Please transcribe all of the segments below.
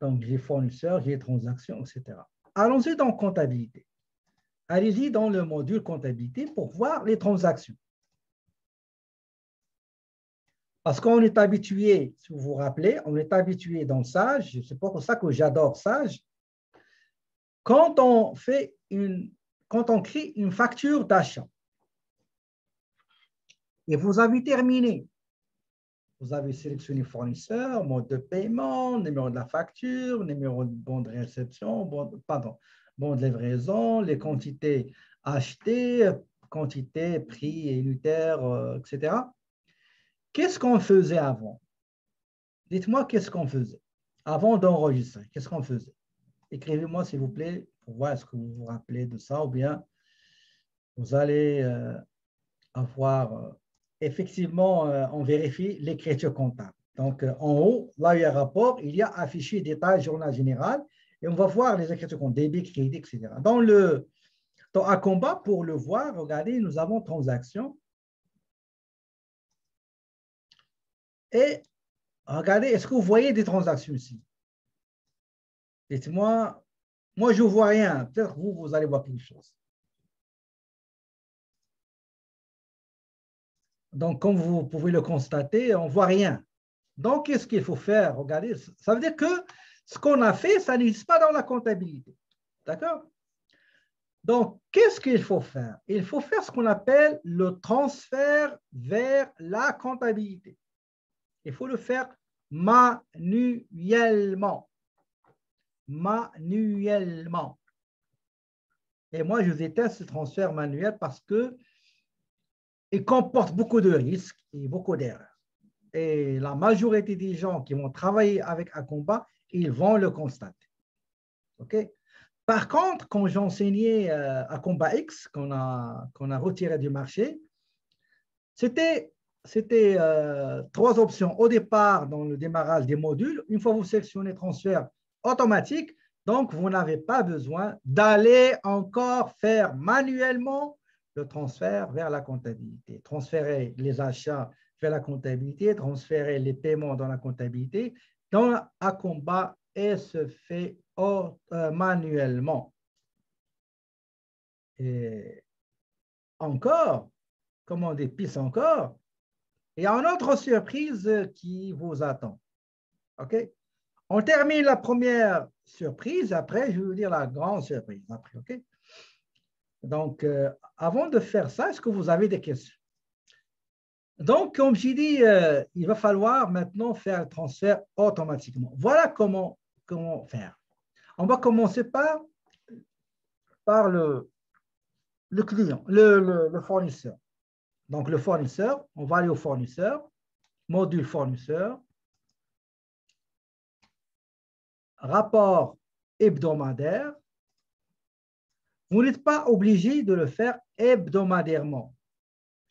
Donc, j'ai fournisseur, j'ai transaction, etc. Allons-y dans comptabilité. Allez-y dans le module comptabilité pour voir les transactions. Parce qu'on est habitué, si vous vous rappelez, on est habitué dans Sage, c'est pour ça que j'adore Sage, quand on crée une facture d'achat et vous avez terminé, vous avez sélectionné fournisseur, mode de paiement, numéro de la facture, numéro de bon de réception, bon de livraison, les quantités achetées, quantité, prix unitaire, etc. Qu'est-ce qu'on faisait avant? Dites-moi qu'est-ce qu'on faisait avant d'enregistrer. Qu'est-ce qu'on faisait? Écrivez-moi, s'il vous plaît, pour voir est-ce que vous vous rappelez de ça ou bien vous allez avoir, effectivement, on vérifie l'écriture comptable. Donc, en haut, là, il y a rapport, il y a affiché détail, journal général, et on va voir les écritures comptables, débit, crédit, etc. Dans Acomba, pour le voir, regardez, nous avons transaction. Et regardez, est-ce que vous voyez des transactions ici? Dites-moi, moi, je ne vois rien. Peut-être que vous allez voir quelque chose. Donc, comme vous pouvez le constater, on ne voit rien. Donc, qu'est-ce qu'il faut faire? Regardez, ça veut dire que ce qu'on a fait, ça n'existe pas dans la comptabilité. D'accord? Donc, qu'est-ce qu'il faut faire? Il faut faire ce qu'on appelle le transfert vers la comptabilité. Il faut le faire manuellement. Manuellement. Et moi, je déteste ce transfert manuel parce qu'il comporte beaucoup de risques et beaucoup d'erreurs. Et la majorité des gens qui vont travailler avec Acomba, ils vont le constater. OK? Par contre, quand j'enseignais Acomba X, qu'on a retiré du marché, c'était trois options. Au départ, dans le démarrage des modules, une fois que vous sélectionnez transfert automatique, donc vous n'avez pas besoin d'aller encore faire manuellement le transfert vers la comptabilité. Transférer les achats vers la comptabilité, transférer les paiements dans la comptabilité. Dans Acomba, et se fait manuellement. Et encore, comme on dit, pisse encore, il y a une autre surprise qui vous attend. OK? On termine la première surprise, après, je vais vous dire la grande surprise. Après, OK? Donc, avant de faire ça, est-ce que vous avez des questions? Donc, comme j'ai dit, il va falloir maintenant faire le transfert automatiquement. Voilà comment faire. On va commencer par le client, le fournisseur. Donc, le fournisseur, on va aller au fournisseur, module fournisseur, rapport hebdomadaire. Vous n'êtes pas obligé de le faire hebdomadairement,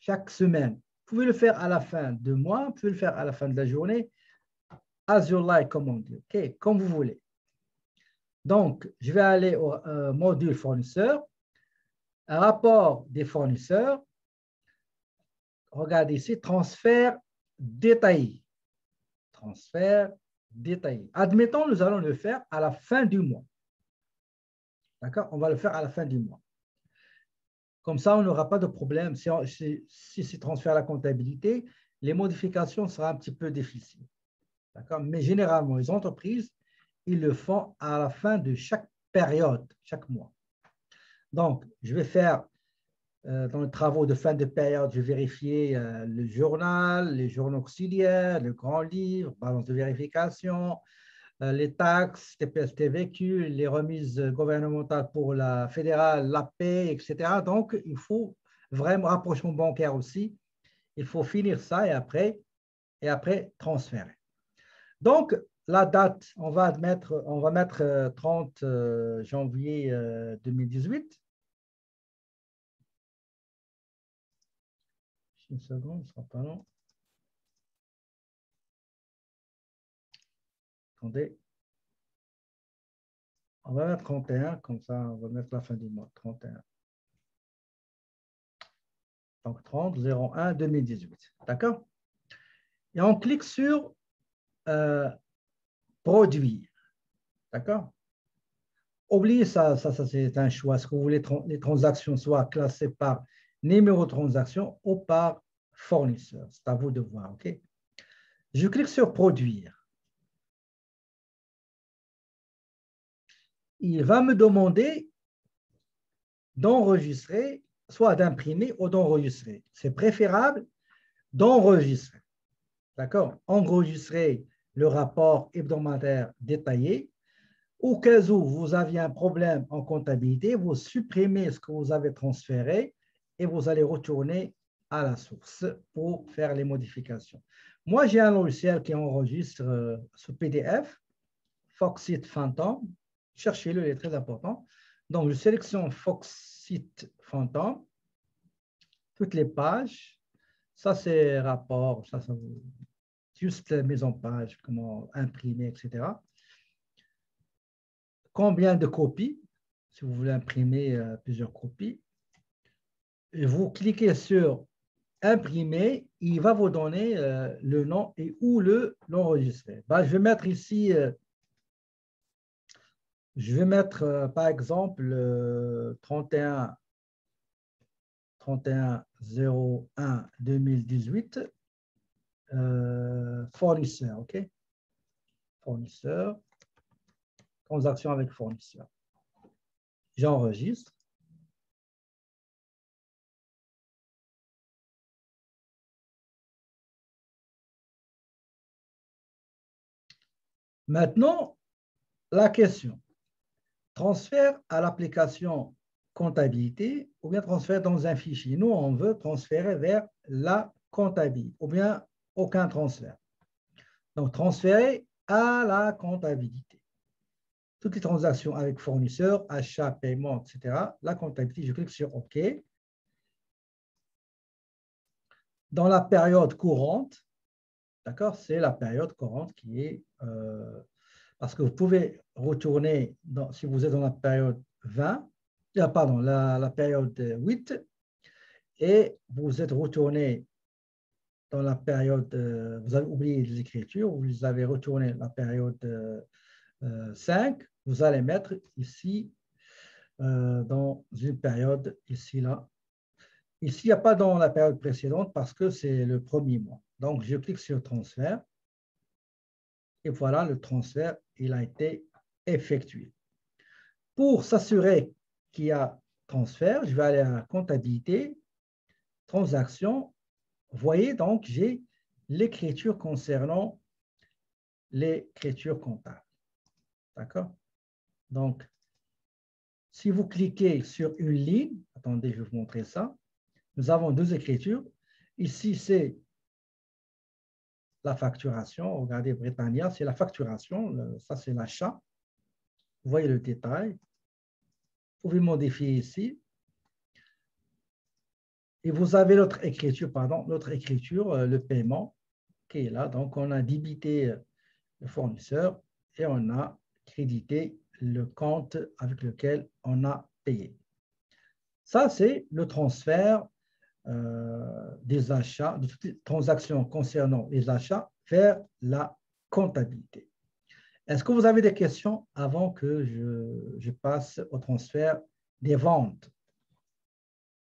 chaque semaine. Vous pouvez le faire à la fin du mois, vous pouvez le faire à la fin de la journée, as you like, comme on dit, okay? Comme vous voulez. Donc, je vais aller au module fournisseur, rapport des fournisseurs. Regardez ici, transfert détaillé. Transfert détaillé. Admettons, nous allons le faire à la fin du mois. D'accord? On va le faire à la fin du mois. Comme ça, on n'aura pas de problème. Si c'est transfert à la comptabilité, les modifications seront un petit peu difficiles. D'accord? Mais généralement, les entreprises, ils le font à la fin de chaque période, chaque mois. Donc, je vais faire, dans les travaux de fin de période, je vais vérifier le journal, les journaux auxiliaires, le grand livre, balance de vérification, les taxes, TPS, TVQ, les remises gouvernementales pour la fédérale, la paie, etc. Donc, il faut vraiment rapprochement bancaire aussi. Il faut finir ça et après transférer. Donc, la date, on va mettre 30 janvier 2018. Une seconde, ce ne sera pas long. Attendez. On va mettre 31, comme ça, on va mettre la fin du mois, 31. Donc, 30-01-2018. D'accord? Et on clique sur produire. D'accord? Oubliez ça, c'est un choix. Est-ce que vous voulez que les transactions soient classées par numéro de transaction ou par fournisseur? C'est à vous de voir, OK? Je clique sur Produire. Il va me demander d'enregistrer, soit d'imprimer ou d'enregistrer. C'est préférable d'enregistrer. D'accord? Enregistrer le rapport hebdomadaire détaillé. Au cas où vous aviez un problème en comptabilité, vous supprimez ce que vous avez transféré et vous allez retourner à la source pour faire les modifications. Moi, j'ai un logiciel qui enregistre ce PDF, Foxit Phantom. Cherchez-le, il est très important. Donc, je sélectionne Foxit Phantom, toutes les pages. Ça, c'est rapport, ça juste la mise en page, comment imprimer, etc. Combien de copies, si vous voulez imprimer plusieurs copies. Et vous cliquez sur imprimer, il va vous donner le nom et où l'enregistrer. Ben, je vais mettre ici, par exemple 31/01/2018, fournisseur, OK? Fournisseur, transaction avec fournisseur. J'enregistre. Maintenant, la question. Transfert à l'application comptabilité ou bien transfert dans un fichier. Nous, on veut transférer vers la comptabilité ou bien aucun transfert. Donc, transférer à la comptabilité. Toutes les transactions avec fournisseur, achat, paiement, etc. La comptabilité, je clique sur OK. Dans la période courante, d'accord, c'est la période courante qui est... parce que vous pouvez retourner, si vous êtes dans la période 20, pardon, la période 8, et vous êtes retourné dans la période, vous avez oublié les écritures, vous avez retourné la période 5, vous allez mettre ici, dans une période, ici, là. Ici, il n'y a pas dans la période précédente parce que c'est le premier mois. Donc, je clique sur transfert. Et voilà, le transfert, il a été effectué. Pour s'assurer qu'il y a transfert, je vais aller à comptabilité, transaction. Vous voyez, donc, j'ai l'écriture concernant l'écriture comptable. D'accord? Donc, si vous cliquez sur une ligne, attendez, je vais vous montrer ça. Nous avons deux écritures. Ici, c'est la facturation. Regardez, Britannia, c'est la facturation. Ça, c'est l'achat. Vous voyez le détail. Vous pouvez modifier ici. Et vous avez l'autre écriture, le paiement, qui est là. Donc, on a débité le fournisseur et on a crédité le compte avec lequel on a payé. Ça, c'est le transfert des achats, de toutes les transactions concernant les achats vers la comptabilité. Est-ce que vous avez des questions avant que je passe au transfert des ventes?